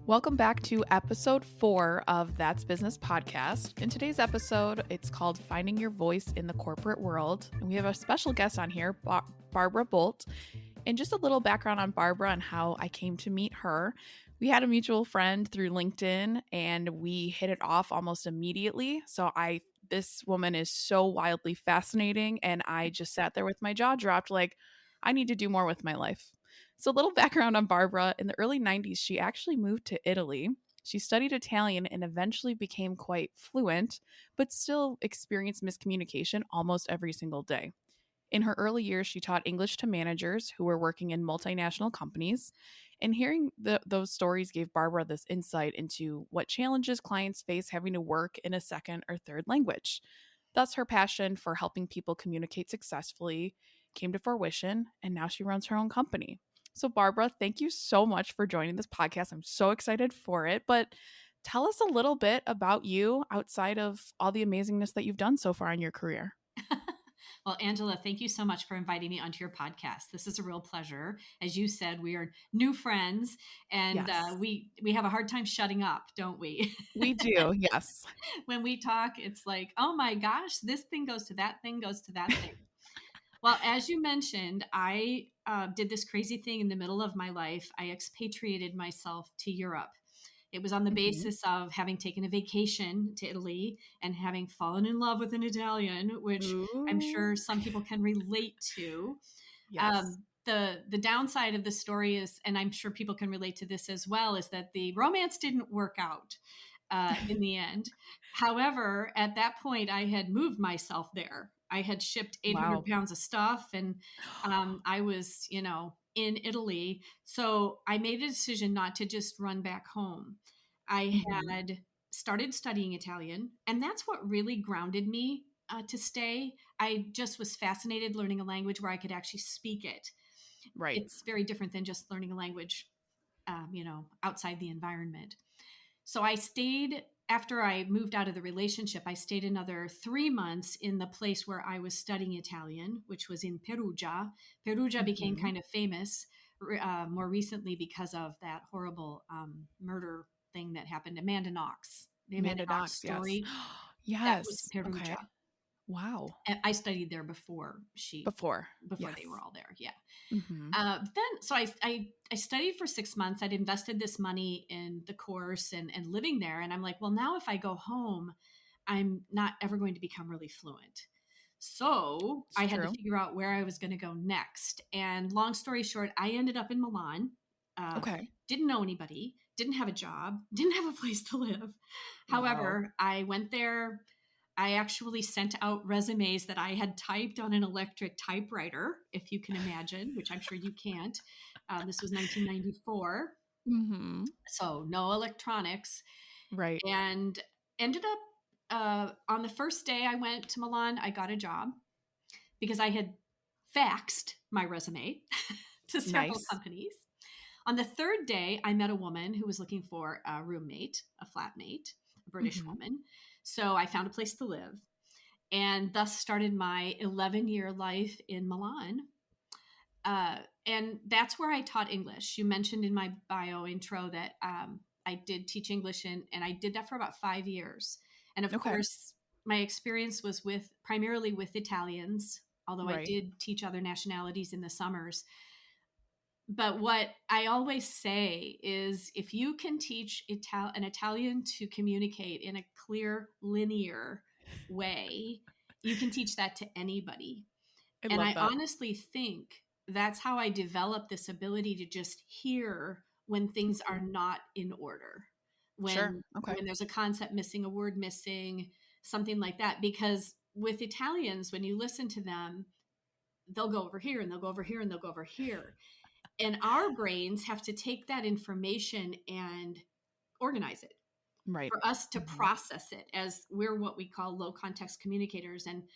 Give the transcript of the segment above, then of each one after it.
Welcome back to episode 4 of That's Business Podcast. In today's episode, it's called Finding Your Voice in the Corporate World. And we have a special guest on here, Barbara Boldt. And just a little background on Barbara and how I came to meet her. We had a mutual friend through LinkedIn and we hit it off almost immediately. This woman is so wildly fascinating. And I just sat there with my jaw dropped like, I need to do more with my life. So a little background on Barbara. In the early 90s, she actually moved to Italy. She studied Italian and eventually became quite fluent, but still experienced miscommunication almost every single day. In her early years, she taught English to managers who were working in multinational companies. And hearing those stories gave Barbara this insight into what challenges clients face having to work in a second or third language. Thus, her passion for helping people communicate successfully came to fruition, and now she runs her own company. So, Barbara, thank you so much for joining this podcast. I'm so excited for it. But tell us a little bit about you outside of all the amazingness that you've done so far in your career. Well, Angela, thank you so much for inviting me onto your podcast. This is a real pleasure. As you said, we are new friends, and Yes. we have a hard time shutting up, don't we? We do, yes. When we talk, it's like, oh my gosh, this thing goes to that thing, goes to that thing. Well, as you mentioned, I did this crazy thing in the middle of my life. I expatriated myself to Europe. It was on the basis of having taken a vacation to Italy and having fallen in love with an Italian, which I'm Ooh. sure some people can relate to. Yes. The downside of the story is, and I'm sure people can relate to this as well, is that the romance didn't work out in the end. However, at that point, I had moved myself there. I had shipped 800 Wow. pounds of stuff, and I was, in Italy. So I made a decision not to just run back home. I Mhm. had started studying Italian, and that's what really grounded me to stay. I just was fascinated learning a language where I could actually speak it. Right. It's very different than just learning a language, outside the environment. So I stayed after I moved out of the relationship. I stayed another 3 months in the place where I was studying Italian, which was in Perugia. Perugia became Mhm. kind of famous more recently because of that horrible murder thing that happened. Amanda Knox, the Amanda Amanda Knox Knox, yes. story. That was Yes. Perugia. Okay. Wow. And I studied there before Before. they were Yes. all there. Yeah. Mhm. I studied for 6 months. I'd invested this money in the course and living there. And I'm like, well, now if I go home, I'm not ever going to become really fluent. So It's I had to true. figure out where I was going to go next. And long story short, I ended up in Milan. Uh, Okay. didn't know anybody, didn't have a job, didn't have a place to live. Wow. However, I went there. I actually sent out resumes that I had typed on an electric typewriter, if you can imagine, which I'm sure you can't. This was 1994, Mhm. so no electronics, Right. and ended up on the first day I went to Milan, I got a job because I had faxed my resume to several Nice. companies. On the third day, I met a woman who was looking for a roommate, a flatmate, a British Mhm. woman. So I found a place to live and thus started my 11-year life in Milan. And that's where I taught English. You mentioned in my bio intro that I did teach English, and I did that for about 5 years. And of Okay. course, my experience was primarily with Italians, although I Right. did teach other nationalities in the summers. But what I always say is if you can teach an Italian to communicate in a clear, linear way, you can teach that to anybody. I And love I that. honestly think that's how I developed this ability to just hear when things are Mhm. not in order. Sure. When Okay. when there's a concept missing, a word missing, something like that. Because with Italians, when you listen to them, they'll go over here and they'll go over here and they'll go over here. And our brains have to take that information and organize it Right. for us to Mhm. process it, as we're what we call low context communicators. And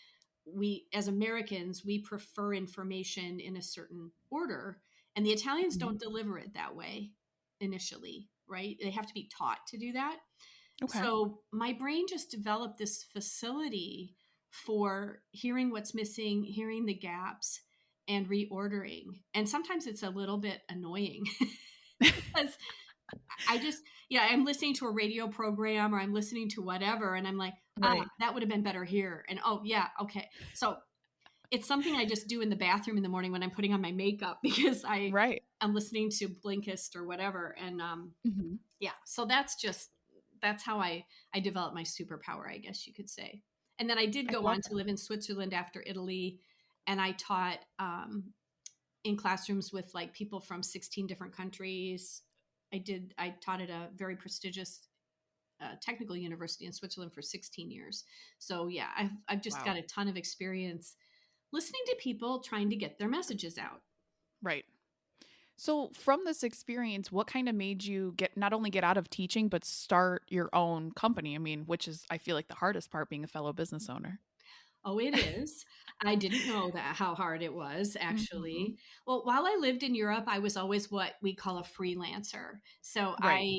we, as Americans, we prefer information in a certain order, and the Italians Mhm. don't deliver it that way initially, right? They have to be taught to do that. Okay. So my brain just developed this facility for hearing what's missing, hearing the gaps, and reordering. And sometimes it's a little bit annoying because I just, yeah, I'm listening to a radio program or I'm listening to whatever. And I'm like, Right. that would have been better here. And oh, yeah, okay. So it's something I just do in the bathroom in the morning when I'm putting on my makeup because Right. I'm listening to Blinkist or whatever. And Mhm. yeah, so that's how I developed my superpower, I guess you could say. And then I did I go love on to that. live in Switzerland after Italy, and I taught in classrooms with like people from 16 different countries. I taught at a very prestigious technical university in Switzerland for 16 years. So yeah, I've just Wow. got a ton of experience listening to people trying to get their messages out. Right. So from this experience, what kind of made you get not only get out of teaching, but start your own company? I mean, which is I feel like the hardest part being a fellow business owner. Oh, it is. I didn't know that how hard it was Mhm. actually. Well, while I lived in Europe, I was always what we call a freelancer. So Right.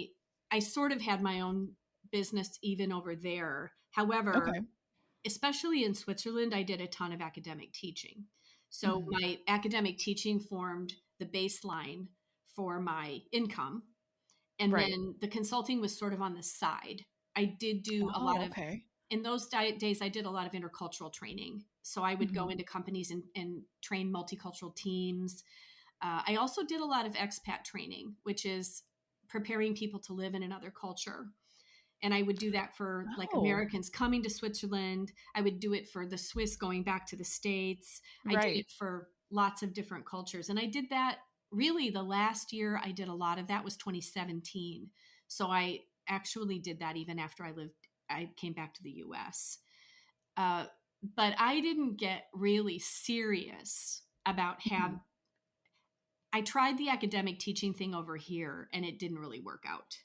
I sort of had my own business even over there. However, Okay. especially in Switzerland, I did a ton of academic teaching. So Mhm. my academic teaching formed the baseline for my income. And Right. then the consulting was sort of on the side. I did do a lot Oh, of, okay. in those days, I did a lot of intercultural training. So I would go Mhm. into companies and train multicultural teams. I also did a lot of expat training, which is preparing people to live in another culture. And I would do that for like Oh, Americans coming to Switzerland. I would do it for the Swiss going back to the States. I did right. it for lots of different cultures. And I did that really the last year I did a lot of that was 2017. So I actually did that even after I came back to the US. Uh, but I didn't get really serious about Mhm. I tried the academic teaching thing over here and it didn't really work out.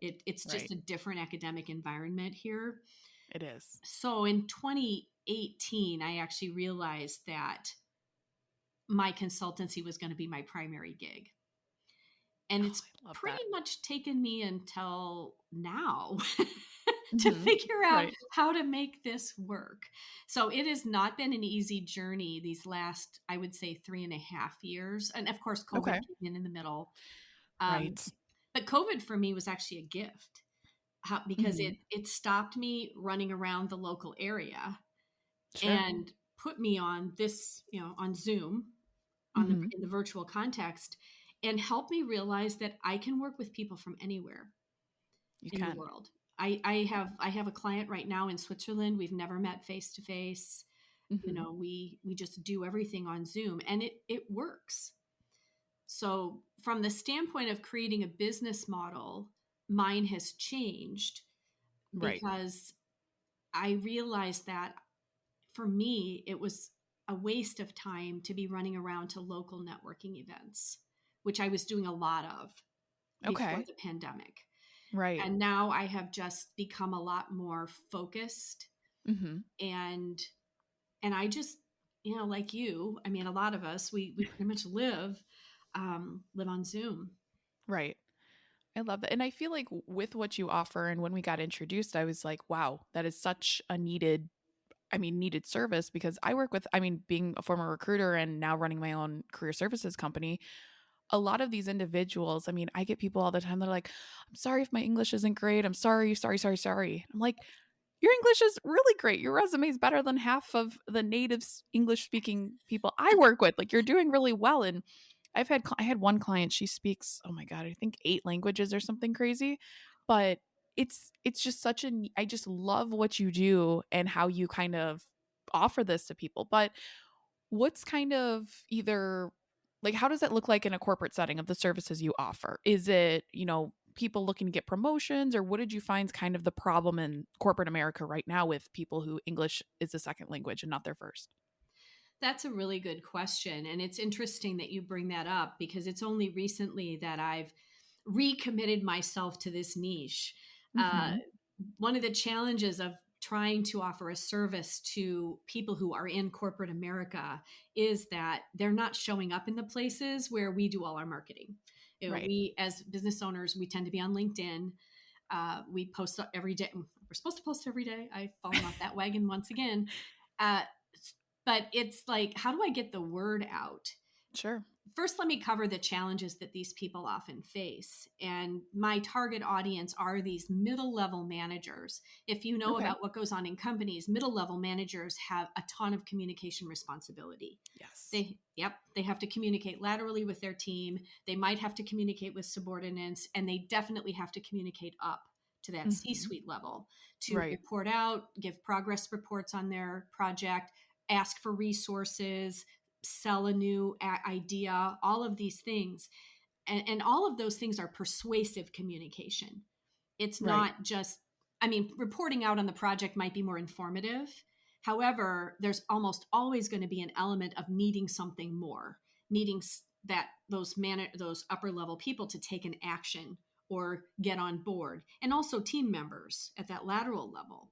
It's just Right. a different academic environment here. It is. So in 2018, I actually realized that my consultancy was going to be my primary gig. And Oh, it's I love pretty that. much taken me until now to Mhm. figure out Right. how to make this work. So it has not been an easy journey these last, I would say, 3.5 years. And of course, COVID Okay. came in the middle. Um, Right. but COVID for me was actually a gift because Mhm. it stopped me running around the local area Sure. and put me on this, on Zoom, Mhm. in the virtual context, and helped me realize that I can work with people from anywhere You in the can. world. I have a client right now in Switzerland. We've never met face to face. Mhm. We just do everything on Zoom, and it works. So from the standpoint of creating a business model, mine has changed Right. because I realized that for me, it was a waste of time to be running around to local networking events, which I was doing a lot of before Okay. the pandemic. Right. And now I have just become a lot more focused Mhm. and I just, like you, I mean, a lot of us, we pretty much live on Zoom. Right. I love that. And I feel like with what you offer and when we got introduced, I was like, wow, that is such a needed service because I work with, being a former recruiter and now running my own career services company, a lot of these individuals, I get people all the time that are like, I'm sorry if my English isn't great. I'm sorry, sorry, sorry, sorry. I'm like, your English is really great. Your resume is better than half of the native English speaking people I work with. Like you're doing really well. And I had one client, she speaks, oh my God, I think 8 languages or something crazy. But it's just I just love what you do and how you kind of offer this to people. But what's kind of either like how does that look like in a corporate setting of the services you offer? Is it, people looking to get promotions, or what did you find kind of the problem in corporate America right now with people who English is a second language and not their first? That's a really good question. And it's interesting that you bring that up because it's only recently that I've recommitted myself to this niche. Uh, Mhm. One of the challenges of trying to offer a service to people who are in corporate America is that they're not showing up in the places where we do all our marketing. Right. We, as business owners, we tend to be on LinkedIn. We post every day. We're supposed to post every day. I've fallen off that wagon once again. Uh, but it's like, how do I get the word out? Sure. first, let me cover the challenges that these people often face. And my target audience are these middle level managers. If you know Okay. about what goes on in companies, middle level managers have a ton of communication responsibility. Yes. They have to communicate laterally with their team. They might have to communicate with subordinates, and they definitely have to communicate up to that Hmm. C-suite level to Right. report out, give progress reports on their project, ask for resources, sell a new idea, all of these things. And all of those things are persuasive communication. It's Right. not just, I mean, reporting out on the project might be more informative. However, there's almost always going to be an element of needing something more, needing that those upper level people to take an action or get on board, and also team members at that lateral level.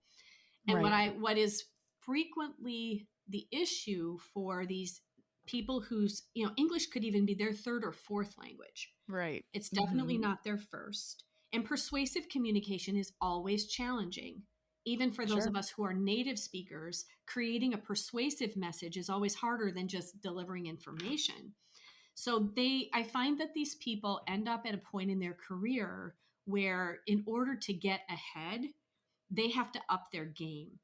And Right. what is frequently the issue for these people whose, English could even be their third or fourth language. Right. It's definitely Hmm. not their first. And persuasive communication is always challenging. Even for those Sure. of us who are native speakers, creating a persuasive message is always harder than just delivering information. So I find that these people end up at a point in their career where in order to get ahead, they have to up their game.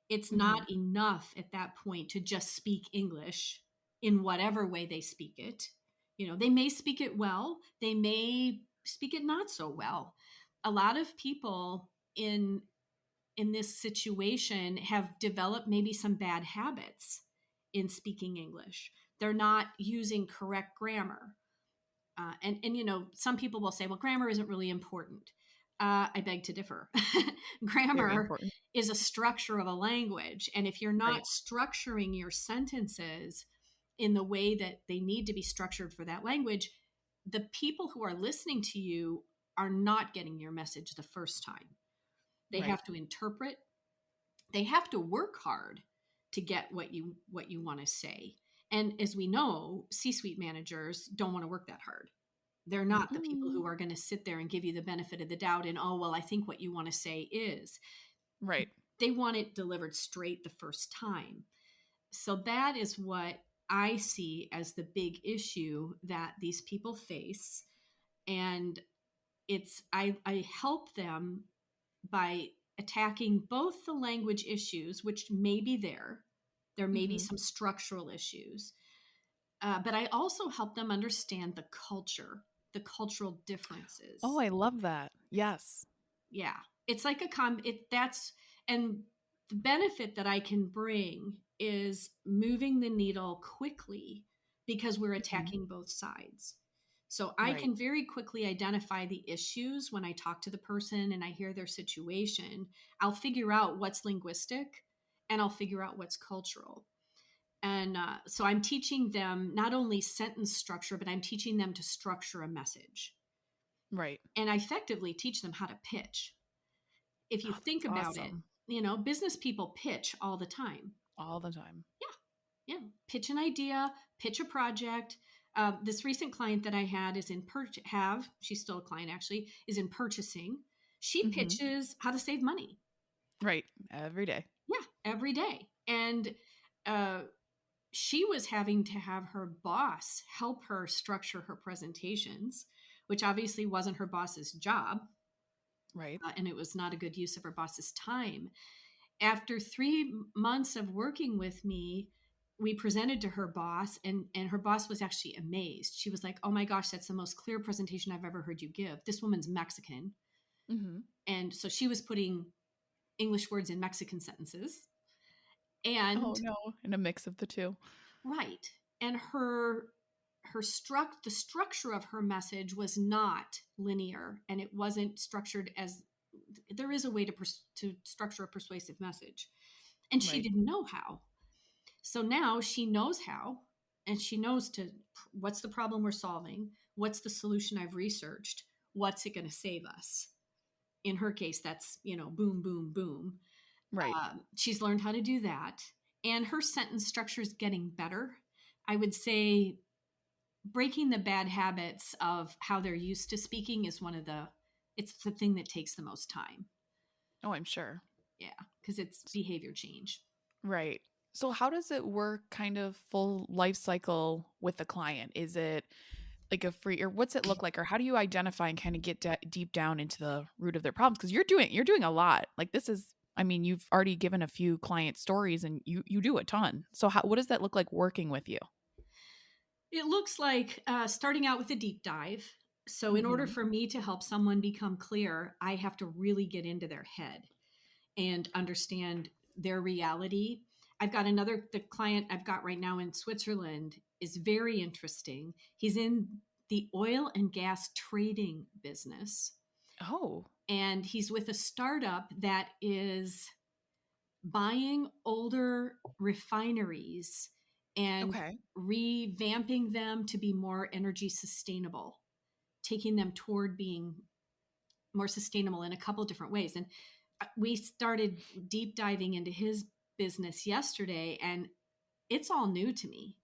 It's Hmm. not enough at that point to just speak English in whatever way they speak it. They may speak it well, they may speak it not so well. A lot of people in this situation have developed maybe some bad habits in speaking English. They're not using correct grammar. And some people will say, well, grammar isn't really important. I beg to differ. Very Grammar important. is a structure of a language. And if you're not Right. structuring your sentences in the way that they need to be structured for that language, the people who are listening to you are not getting your message the first time. They Right. have to interpret, they have to work hard to get what you want to say. And as we know, C-suite managers don't want to work that hard. They're not the people Mm-mm. who are going to sit there and give you the benefit of the doubt and, oh, well, I think what you want to say is. Right. They want it delivered straight the first time. So that is what I see as the big issue that these people face. And I help them by attacking both the language issues, which may be there may be Hmm. some structural issues, but I also help them understand the culture, the cultural Oh, differences. I love that. Yes. Yeah, it's like that's, and the benefit that I can bring is moving the needle quickly because we're Hmm. attacking both sides. So I Right. can very quickly identify the issues when I talk to the person and I hear their situation. I'll figure out what's linguistic and I'll figure out what's cultural. And so I'm teaching them not only sentence structure, but I'm teaching them to structure a message. Right. And I effectively teach them how to pitch. If you Oh, think that's about it, awesome. business people pitch all the time. All the time. Yeah, yeah. Pitch an idea, pitch a project. This recent client that I had is she's still a client actually, is in purchasing. She Hmm. pitches how to save money. Right. Every day. Yeah, every day. And uh, she was having to have her boss help her structure her presentations, which obviously wasn't her boss's job. Right. And it was not a good use of her boss's time. After 3 months of working with me, we presented to her boss, and her boss was actually amazed. She was like, oh my gosh, that's the most clear presentation I've ever heard you give. This woman's Mexican. Hmm. And so she was putting English words in Mexican sentences. Oh And no. And a mix of the two. right. And the structure of her message was not linear, and it wasn't structured as there is a way to structure a persuasive message. And she Right. didn't know how. So now she knows how, and she knows what's the problem we're solving, what's the solution I've researched, what's it going to save us. In her case, that's boom, boom, boom. Right. She's learned how to do that, and her sentence structure is getting better. I would say breaking the bad habits of how they're used to speaking is it's the thing that takes the most time. Oh, I'm sure. Yeah, because it's behavior change. Right. So how does it work kind of full life cycle with the client? Is it like a free, or what's it look like, or how do you identify and kind of get deep down into the root of their problems? Because you're doing a lot. Like this is, I mean, you've already given a few client stories and you do a ton. So how, what does that look like working with you? It looks like starting out with a deep dive. So, in order Mm-hmm. for me to help someone become clear, I have to really get into their head and understand their reality. The client I've got right now in Switzerland is very interesting. He's in the oil and gas trading business, Oh, and he's with a startup that is buying older refineries and okay. revamping them to be more energy sustainable, taking them toward being more sustainable in a couple different ways. And we started deep diving into his business yesterday, and it's all new to me.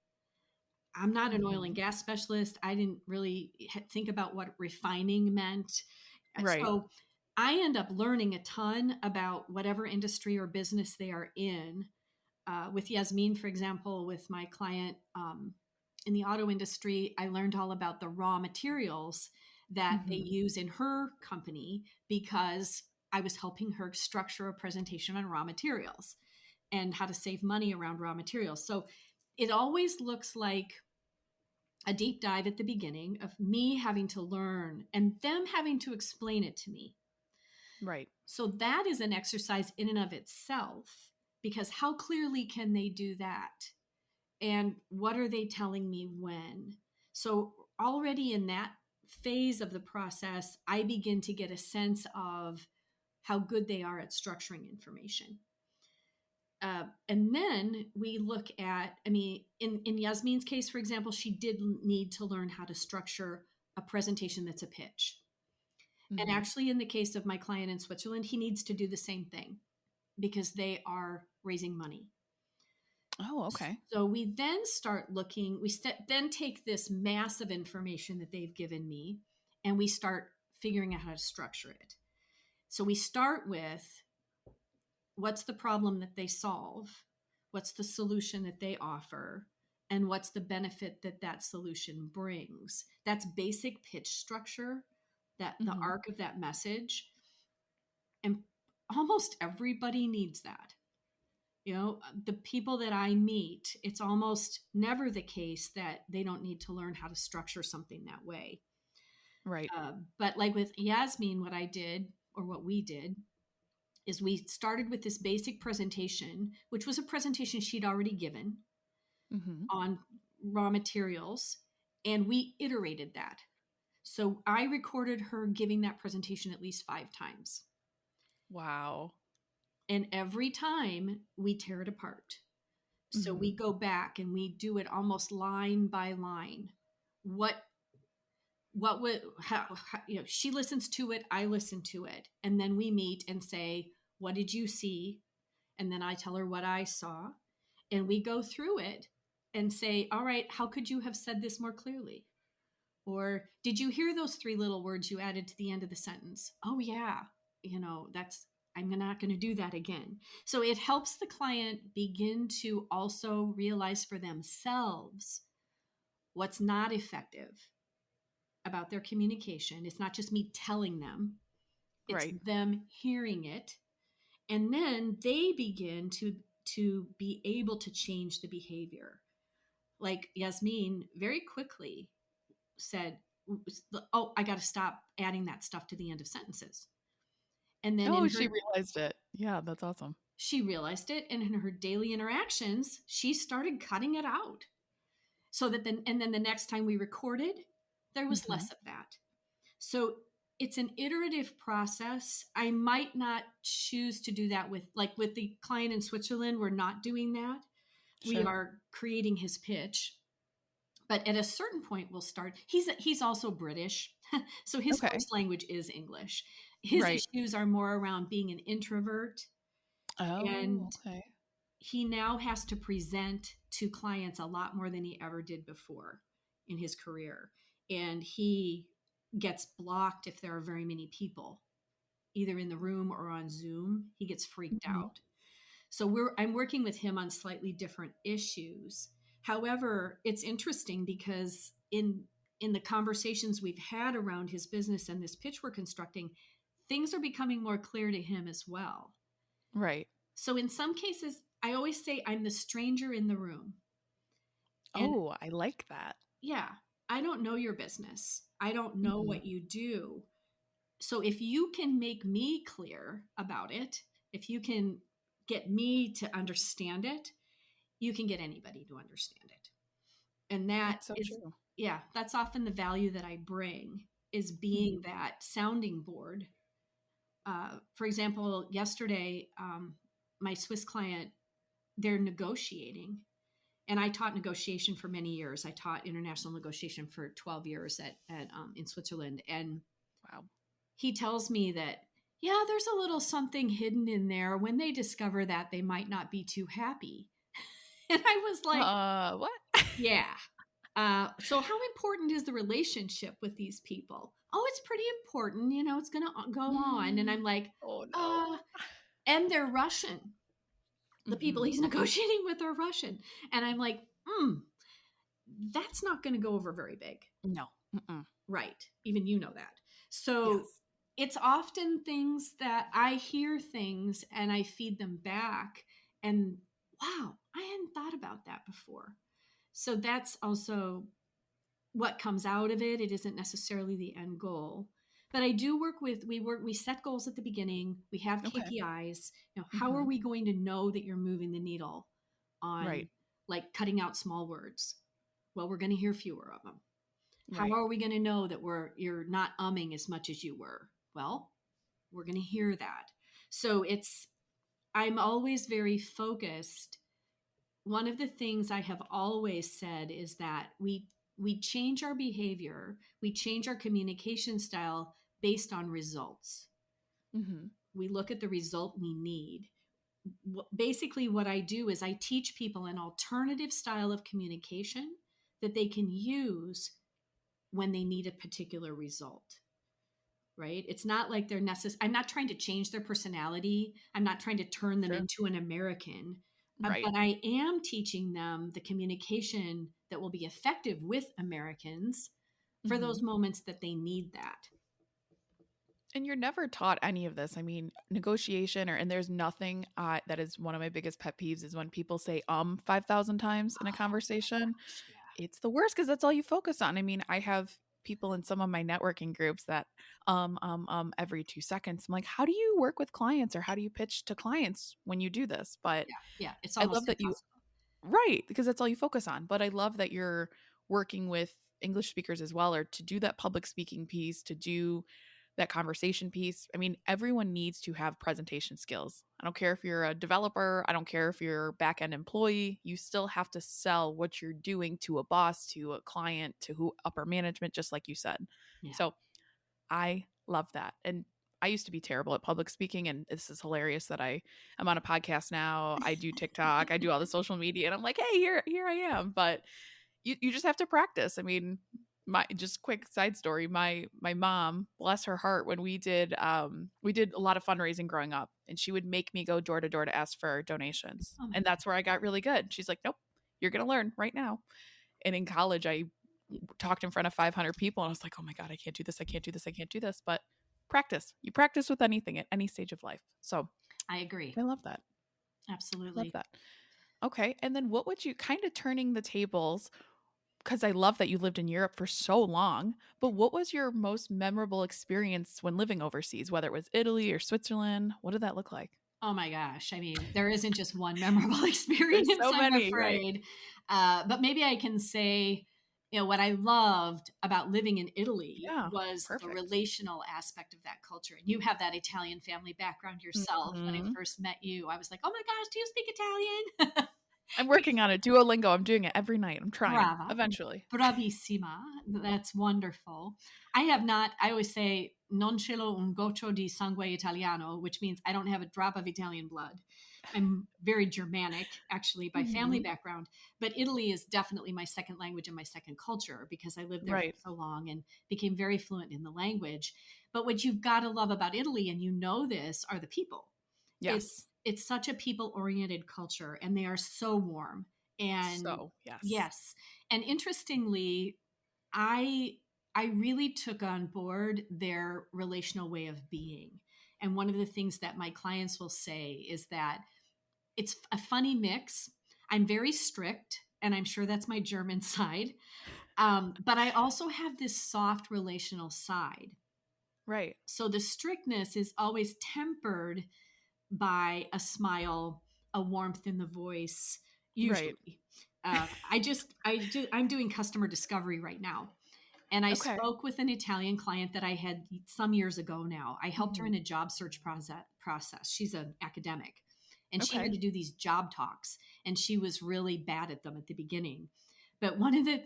I'm not an oil and Mm-hmm. gas specialist. I didn't really think about what refining meant. Right. So I end up learning a ton about whatever industry or business they are in. With Yasmin, for example, with my client in the auto industry, I learned all about the raw materials that they Mm-hmm. use in her company because I was helping her structure a presentation on raw materials and how to save money around raw materials. So it always looks like a deep dive at the beginning of me having to learn and them having to explain it to me. Right. So that is an exercise in and of itself, because how clearly can they do that? And what are they telling me when? So already in that phase of the process, I begin to get a sense of how good they are at structuring information. And then we look at, I mean, in Yasmin's case, for example, she did need to learn how to structure a presentation that's a pitch. And Mm-hmm. actually, in the case of my client in Switzerland, he needs to do the same thing because they are raising money. Oh, okay. So we then start looking, then take this mass of information that they've given me and we start figuring out how to structure it. So we start with what's the problem that they solve, what's the solution that they offer, and what's the benefit that that solution brings. That's basic pitch structure, that the Mm-hmm. arc of that message. And almost everybody needs that. You know, the people that I meet, it's almost never the case that they don't need to learn how to structure something that way. Right. But like with Yasmin, what I did or what we did is we started with this basic presentation, which was a presentation she'd already given Mm-hmm. on raw materials, and we iterated that. So I recorded her giving that presentation at least 5 times. Wow. And every time we tear it apart. So Mm-hmm. we go back and we do it almost line by line. What what would how, you know, she listens to it, I listen to it, and then we meet and say, what did you see? And then I tell her what I saw, and we go through it and say, all right, how could you have said this more clearly? Or did you hear those 3 little words you added to the end of the sentence? Oh yeah, that's, I'm not going to do that again. So it helps the client begin to also realize for themselves what's not effective about their communication. It's not just me telling them, it's Right. them hearing it. And then they begin to be able to change the behavior. Like Yasmin very quickly said, oh, I got to stop adding that stuff to the end of sentences. And then Oh, in she her, realized it. Yeah, that's awesome. she realized it. And in her daily interactions, she started cutting it out. So that then, and then the next time we recorded, there was Mm-hmm. less of that. So it's an iterative process. I might not choose to do that with the client in Switzerland. We're not doing that. We Sure. are creating his pitch. But at a certain point, we'll start. He's also British, so his Okay. first language is English. His Right. issues are more around being an introvert, Oh, and okay. he now has to present to clients a lot more than he ever did before in his career. And he gets blocked if there are very many people, either in the room or on Zoom. He gets freaked Mhm. out. So I'm working with him on slightly different issues. However, it's interesting because in the conversations we've had around his business and this pitch we're constructing, things are becoming more clear to him as well. Right. So in some cases, I always say I'm the stranger in the room. And Oh, I like that. yeah, I don't know your business. I don't know Mhm. what you do. So if you can make me clear about it, if you can get me to understand it, you can get anybody to understand it. And that That's so is, true. yeah, that's often the value that I bring, is Mhm. being that sounding board. For example, yesterday, my Swiss client, they're negotiating. And I taught negotiation for many years. I taught international negotiation for 12 years in Switzerland. And Wow. he tells me that, yeah, there's a little something hidden in there. When they discover that, they might not be too happy. And I was like, What? yeah. So how important is the relationship with these people? Oh, it's pretty important. You know, it's going to go on. And I'm like, Oh uh, no. and they're Russian. The people Mhm. he's negotiating with are Russian. And I'm like, that's not going to go over very big. No. Mm-mm. Right. Even you know that. So Yes. it's often things that I hear things and I feed them back. And wow, I hadn't thought about that before. So that's also what comes out of it. It isn't necessarily the end goal. But I do we set goals at the beginning. We have Okay. KPIs. You know, how are Mhm. we going to know that you're moving the needle on Right. like cutting out small words? Well, we're going to hear fewer of them. How Right. are we going to know that you're not umming as much as you were? Well, we're going to hear that. So I'm always very focused. One of the things I have always said is that we change our behavior, we change our communication style based on results. Mhm. We look at the result we need. Basically, what I do is I teach people an alternative style of communication that they can use when they need a particular result. Right? It's not like they're necessary. I'm not trying to change their personality. I'm not trying to turn them Sure. into an American. Right. But I am teaching them the communication that will be effective with Americans for those Mhm. moments that they need that. And you're never taught any of this. I mean, negotiation and there's nothing that is one of my biggest pet peeves is when people say 5,000 times in a Oh, conversation. gosh, yeah. It's the worst because that's all you focus on. I mean, I have people in some of my networking groups that every 2 seconds. I'm like, how do you work with clients or how do you pitch to clients when you do this? But Yeah. Yeah. It's I almost love that you impossible. right, because that's all you focus on. But I love that you're working with English speakers as well, or to do that public speaking piece, to do that conversation piece. I mean, everyone needs to have presentation skills. I don't care if you're a developer, I don't care if you're a back end employee, you still have to sell what you're doing to a boss, to a client, to who upper management, just like you said. Yeah. So I love that. And I used to be terrible at public speaking, and this is hilarious that I'm on a podcast now. I do TikTok, I do all the social media, and I'm like, hey, here I am. But you just have to practice. I mean, my just quick side story. My mom, bless her heart, when we did a lot of fundraising growing up, and she would make me go door to door to ask for donations, Oh my and God. that's where I got really good. She's like, nope, you're gonna learn right now. And in college, I talked in front of 500 people, and I was like, oh my god, I can't do this, I can't do this, I can't do this. But practice. You practice with anything at any stage of life. So I agree. I love that. I love Absolutely. that. Okay, and then what would you kind of turning the tables? Because I love that you lived in Europe for so long, but what was your most memorable experience when living overseas, whether it was Italy or Switzerland? What did that look like? Oh my gosh. I mean, there isn't just one memorable There's experience, so I'm many, right? afraid. But maybe I can say, what I loved about living in Italy Yeah, was the perfect. relational aspect of that culture. And you have that Italian family background yourself. When I Mhm. first met you, I was like, oh my gosh, do you speak Italian? I'm working on it. Duolingo. I'm doing it every night. I'm trying. Brava. Eventually. Bravissima. That's wonderful. I have not, I always say, non ce l'ho un goccio di sangue italiano, which means I don't have a drop of Italian blood. I'm very Germanic, actually, by family Mhm. background. But Italy is definitely my second language and my second culture because I lived there for Right. so long and became very fluent in the language. But what you've got to love about Italy, and you know this, are the people. It's Yes. it's such a people-oriented culture, and they are so warm. And So, yes. yes, and interestingly, I I really took on board their relational way of being. And one of the things that my clients will say is that it's a funny mix. I'm very strict, and I'm sure that's my German side. But I also have this soft relational side. Right. So the strictness is always tempered by a smile, a warmth in the voice, Right. usually. I'm doing customer discovery right now. And I Okay. spoke with an Italian client that I had some years ago now. I helped her Mhm. in a job search process. She's an academic, and she had Okay. to do these job talks, and she was really bad at them at the beginning. But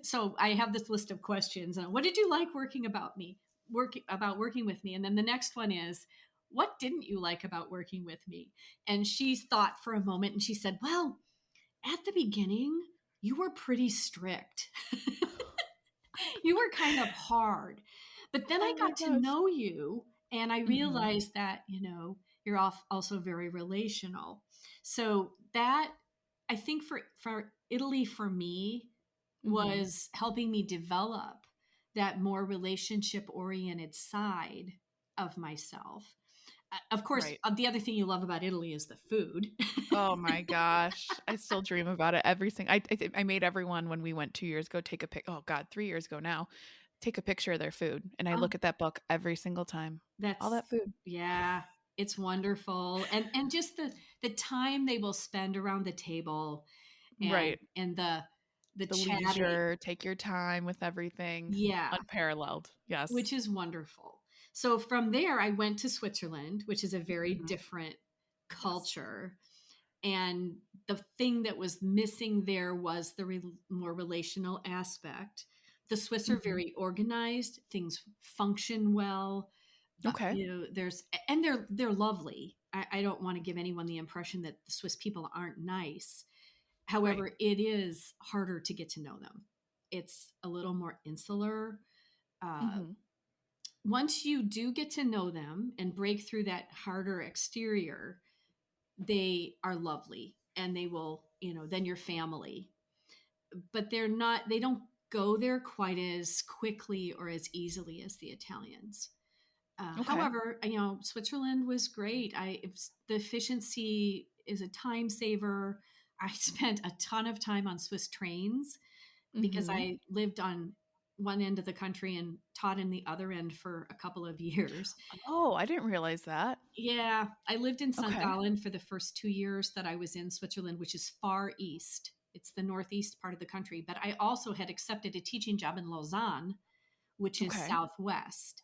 so I have this list of questions. What did you like working with me? And then the next one is, what didn't you like about working with me? And she thought for a moment and she said, well, at the beginning, you were pretty strict. You were kind of hard. But then I Oh my got to gosh. know you and I Mhm. realized that, you're also very relational. So that I think for Italy for me Mhm. was helping me develop that more relationship oriented side of myself. Of course, Right. the other thing you love about Italy is the food. Oh my gosh. I still dream about it every single I made everyone when we went 2 years ago take a pic. Oh god, 3 years ago now. Take a picture of their food and I Oh, look at that book every single time. All that's that food. yeah, it's wonderful. And just the time they will spend around the table and Right. the The chatting. leisure, take your time with everything. Yeah, Unparalleled. Yes. which is wonderful. So from there I went to Switzerland, which is a very Mhm. different Yes. culture. And the thing that was missing there was the more relational aspect. The Swiss are Mhm. very organized, things function well. Okay. There's and they're lovely. I don't want to give anyone the impression that the Swiss people aren't nice. Right. However, it is harder to get to know them. It's a little more insular. Uh, Mhm. Once you do get to know them and break through that harder exterior, they are lovely and they will, then your family. But they don't go there quite as quickly or as easily as the Italians. Okay. However, Switzerland was great. The efficiency is a time saver. I spent a ton of time on Swiss trains because Mhm. I lived on one end of the country and taught in the other end for a couple of years. Oh, I didn't realize that. Yeah, I lived in St. Okay. Gallen for the first 2 years that I was in Switzerland, which is far east. It's the northeast part of the country. But I also had accepted a teaching job in Lausanne, which is Okay. southwest.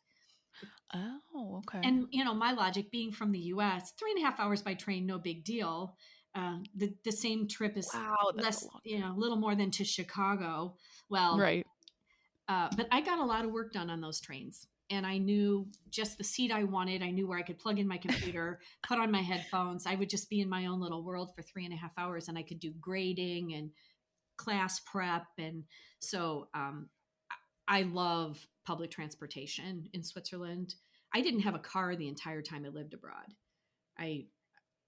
Oh, okay. And my logic, being from the U.S., 3.5 hours by train, no big deal. The same trip is Wow, that's a less, long a little more than to Chicago. Well, right. but I got a lot of work done on those trains. And I knew just the seat I wanted. I knew where I could plug in my computer, put on my headphones. I would just be in my own little world for 3.5 hours, and I could do grading and class prep. And so I love public transportation in Switzerland. I didn't have a car the entire time I lived abroad. I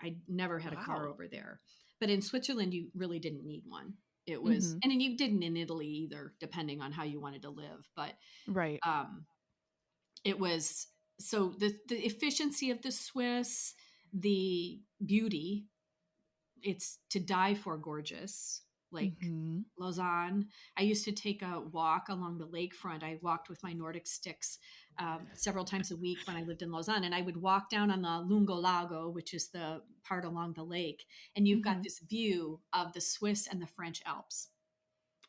I never had a car Wow. over there. But in Switzerland, you really didn't need one. It was, Mhm. and then you didn't in Italy either, depending on how you wanted to live. But Right. um, it was so the efficiency of the Swiss, the beauty, it's to die for gorgeous. Like Mhm. Lausanne, I used to take a walk along the lakefront. I walked with my Nordic sticks several times a week when I lived in Lausanne, and I would walk down on the Lungo Lago, which is the part along the lake, and you've got Mhm. this view of the Swiss and the French Alps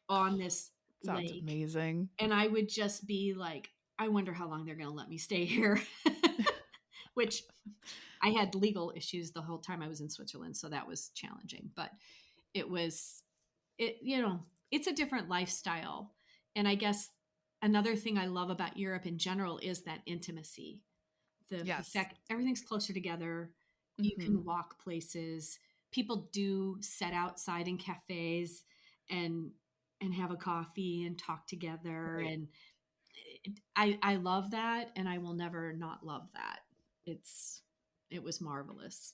on this Sounds lake. amazing. And I would just be like, I wonder how long they're going to let me stay here. Which I had legal issues the whole time I was in Switzerland, so that was challenging. But it was it's a different lifestyle. And I guess another thing I love about Europe in general is that intimacy. The Yes. fact everything's closer together. You Mhm. can walk places. People do sit outside in cafes and have a coffee and talk together. Right. And I love that, and I will never not love that. It was marvelous.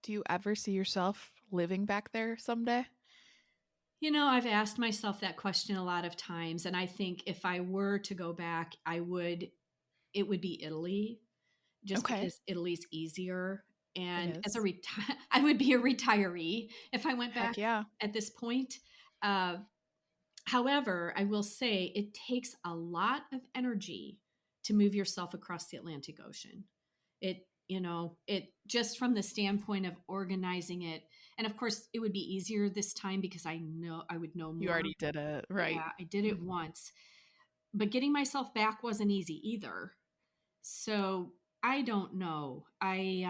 Do you ever see yourself living back there someday? I've asked myself that question a lot of times, and I think if I were to go back, it would be Italy, just Okay. because Italy's easier. It And as is. I would be a retiree if I went Heck back yeah. at this point. Uh, However, I will say it takes a lot of energy to move yourself across the Atlantic Ocean. It just from the standpoint of organizing it. And of course, it would be easier this time because I know I would know You more. already did it. Right. Yeah, I did it Mhm. once, but getting myself back wasn't easy either. So I don't know. I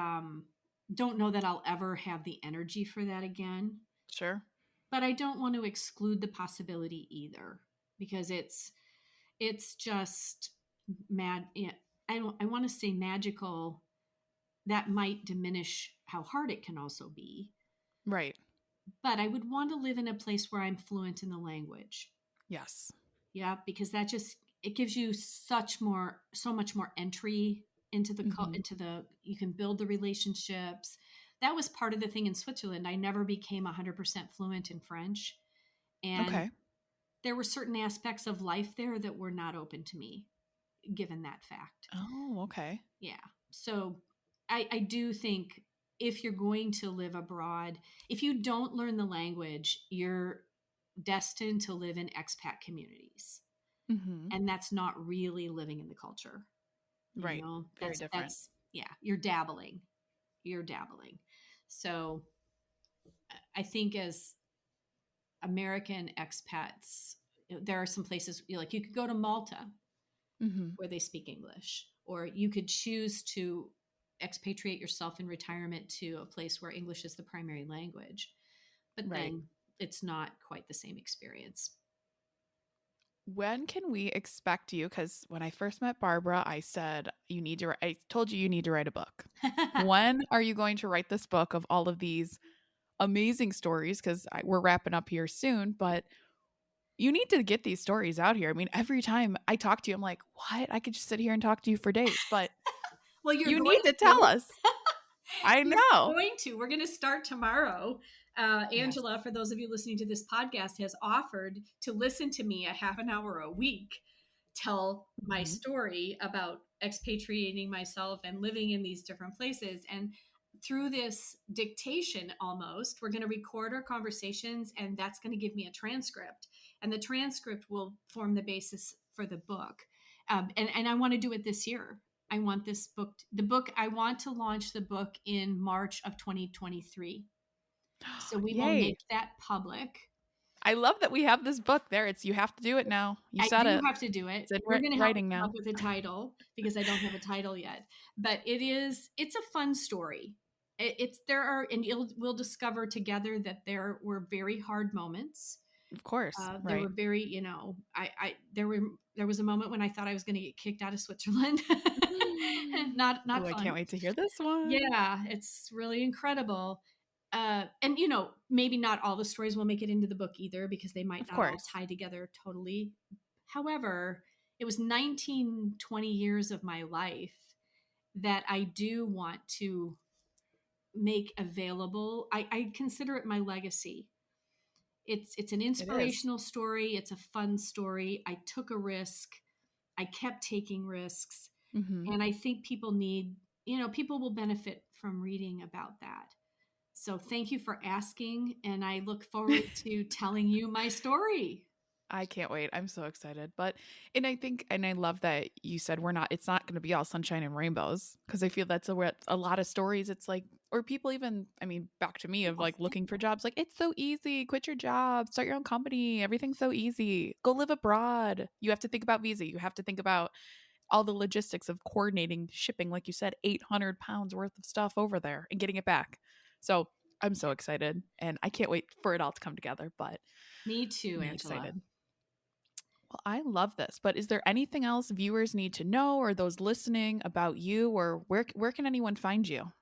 don't know that I'll ever have the energy for that again, Sure. but I don't want to exclude the possibility either because it's just mad. Yeah, I want to say magical. That might diminish how hard it can also be. Right. But I would want to live in a place where I'm fluent in the language. Yes. Yeah, because that just it gives you so much more entry into Hmm. into the you can build the relationships. That was part of the thing in Switzerland. I never became 100% fluent in French, and Okay. there were certain aspects of life there that were not open to me given that fact. Oh, okay. Yeah. So I do think if you're going to live abroad, if you don't learn the language, you're destined to live in expat communities. Hmm. And that's not really living in the culture. Right. Very different. Yeah, you're dabbling. You're dabbling. So I think as American expats, there are some places like you could go to Malta Hmm. where they speak English, or you could choose to expatriate yourself in retirement to a place where English is the primary language. But Right. then it's not quite the same experience. When can we expect you? Because when I first met Barbara, I said, I told you need to write a book. When are you going to write this book of all of these amazing stories? Because we're wrapping up here soon, but you need to get these stories out here. I mean, every time I talk to you, I'm like, what? I could just sit here and talk to you for days, but Well, you're you need going to tell to. us. I You're know. going to. We're going to start tomorrow. Yes. Angela, for those of you listening to this podcast, has offered to listen to me a half an hour a week tell my Mhm. story about expatriating myself and living in these different places. And through this dictation, almost, we're going to record our conversations, and that's going to give me a transcript. And the transcript will form the basis for the book. And I want to do it this year. I want this book, I want to launch the book in March of 2023. So we will Yay. make that public. I love that we have this book there. It's you have to do it now. You I said do it. have to do it. It's in You're going to help me writing come up now. with a title because I don't have a title yet. But it's a fun story. There are, and we'll discover together that there were very hard moments. Of course. There Right. were very, there was a moment when I thought I was going to get kicked out of Switzerland. Not Oh, I fun. can't wait to hear this one. Yeah, it's really incredible. And maybe not all the stories will make it into the book either because they might Of not all course. tie together totally. However, it was 19, 20 years of my life that I do want to make available. I consider it my legacy. It's an It is. inspirational story, it's a fun story. I took a risk. I kept taking risks. Hmm. And I think people will benefit from reading about that. So thank you for asking. And I look forward to telling you my story. I can't wait. I'm so excited. And I think, and I love that you said it's not going to be all sunshine and rainbows because I feel that's a lot of stories. It's like, or people even, I mean, back to me of People like think looking for that. jobs, like, it's so easy. Quit your job, start your own company. Everything's so easy. Go live abroad. You have to think about visa. You have to think about all the logistics of coordinating shipping, like you said, 800 pounds worth of stuff over there and getting it back. So I'm so excited and I can't wait for it all to come together, but Me too, really Angela. excited. Well, I love this, but is there anything else viewers need to know or those listening about you or where can anyone find you?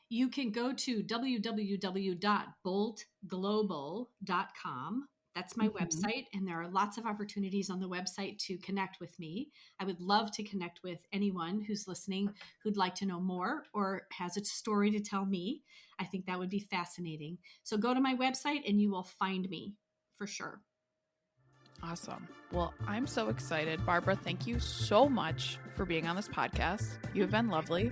You can go to www.boltglobal.com. That's my Mhm. website. And there are lots of opportunities on the website to connect with me. I would love to connect with anyone who's listening who'd like to know more or has a story to tell me. I think that would be fascinating. So go to my website and you will find me for sure. Awesome. Well, I'm so excited. Barbara, thank you so much for being on this podcast. You have been lovely.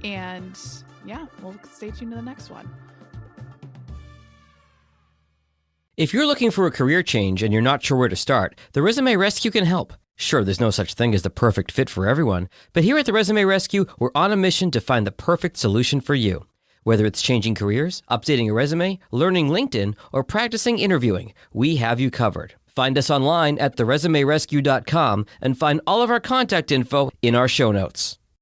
And yeah, we'll stay tuned to the next one. If you're looking for a career change and you're not sure where to start, the Resume Rescue can help. Sure, there's no such thing as the perfect fit for everyone, but here at the Resume Rescue, we're on a mission to find the perfect solution for you. Whether it's changing careers, updating a resume, learning LinkedIn, or practicing interviewing, we have you covered. Find us online at theresumerescue.com and find all of our contact info in our show notes.